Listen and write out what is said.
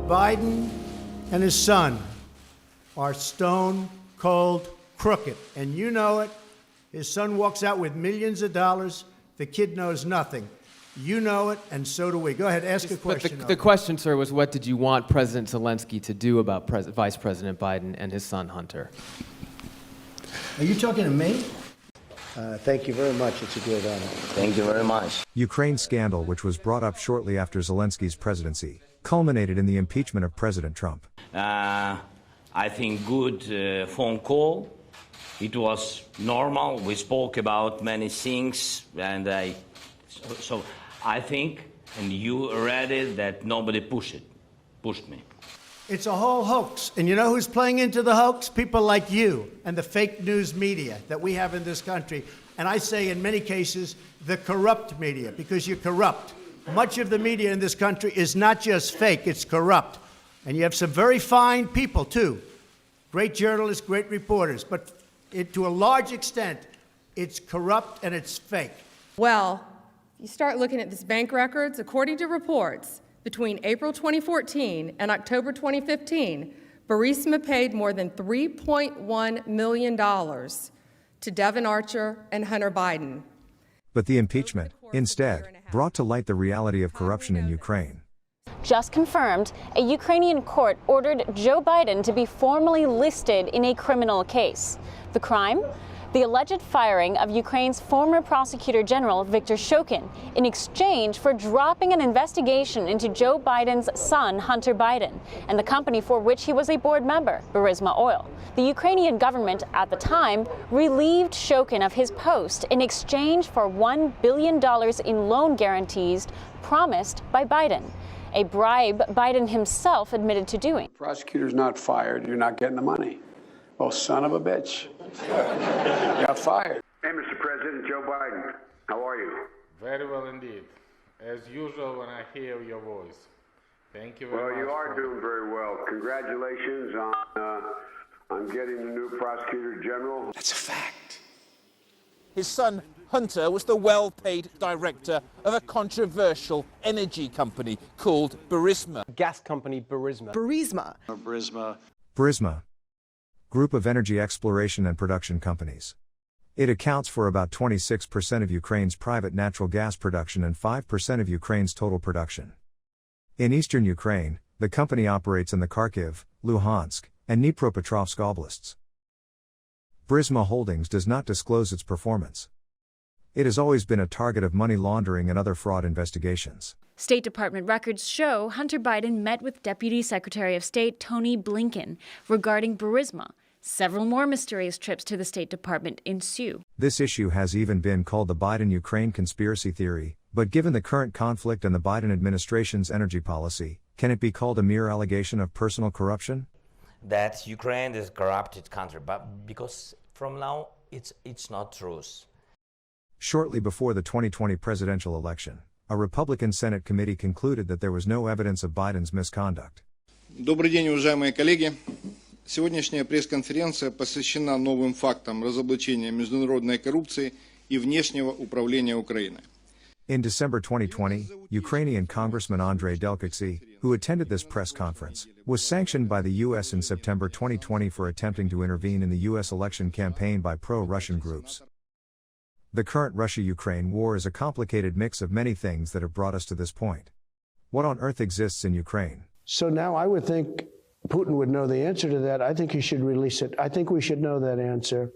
Biden and his son are stone cold crooked, and you know it. His son walks out with millions of dollars. The kid knows nothing. You know it, and so do we. Go ahead, ask a question. But the question, sir, was what did you want President Zelensky to do about Vice President Biden and his son Hunter? Are you talking to me? Thank you very much. It's a great honor. Thank you very much. Ukraine scandal, which was brought up shortly after Zelensky's presidency, culminated in the impeachment of President Trump. I think good phone call. It was normal. We spoke about many things, and so I think, and you read it, that nobody pushed me. It's a whole hoax. And you know who's playing into the hoax? People like you and the fake news media that we have in this country. And I say in many cases, the corrupt media, because you're corrupt. Much of the media in this country is not just fake, it's corrupt. And you have some very fine people, too. Great journalists, great reporters. But to a large extent, it's corrupt and it's fake. Well, you start looking at this bank records, according to reports, between April 2014 and October 2015, Burisma paid more than $3.1 million to Devon Archer and Hunter Biden. But the impeachment, instead, brought to light the reality of corruption in Ukraine. Just confirmed, a Ukrainian court ordered Joe Biden to be formally listed in a criminal case. The crime? The alleged firing of Ukraine's former prosecutor general, Viktor Shokin, in exchange for dropping an investigation into Joe Biden's son, Hunter Biden, and the company for which he was a board member, Burisma Oil. The Ukrainian government at the time relieved Shokin of his post in exchange for $1 billion in loan guarantees promised by Biden, a bribe Biden himself admitted to doing. Prosecutor's not fired, you're not getting the money. Oh, son of a bitch. Got fired. Hey, Mr. President, Joe Biden, how are you? Very well indeed. As usual when I hear your voice. Thank you very much. Well, you are doing very well. Congratulations on getting the new prosecutor general. That's a fact. His son, Hunter, was the well-paid director of a controversial energy company called Burisma. Gas company Burisma. Burisma. Group of energy exploration and production companies. It accounts for about 26% of Ukraine's private natural gas production and 5% of Ukraine's total production. In eastern Ukraine, the company operates in the Kharkiv, Luhansk, and Dnipropetrovsk oblasts. Burisma Holdings does not disclose its performance. It has always been a target of money laundering and other fraud investigations. State Department records show Hunter Biden met with Deputy Secretary of State Tony Blinken regarding Burisma. Several more mysterious trips to the State Department ensue. This issue has even been called the Biden-Ukraine conspiracy theory, but given the current conflict and the Biden administration's energy policy, can it be called a mere allegation of personal corruption? That Ukraine is a corrupted country, but because from now it's not truth. Shortly before the 2020 presidential election, a Republican Senate committee concluded that there was no evidence of Biden's misconduct. Добрый день, уважаемые коллеги. Сегодняшняя пресс-конференция посвящена новым фактам разоблачения международной коррупции и внешнего управления Украины. In December 2020, Ukrainian Congressman Andrei Delkitsy, who attended this press conference, was sanctioned by the U.S. in September 2020 for attempting to intervene in the U.S. election campaign by pro-Russian groups. The current Russia-Ukraine war is a complicated mix of many things that have brought us to this point. What on earth exists in Ukraine? So now I would think Putin would know the answer to that. I think he should release it. I think we should know that answer.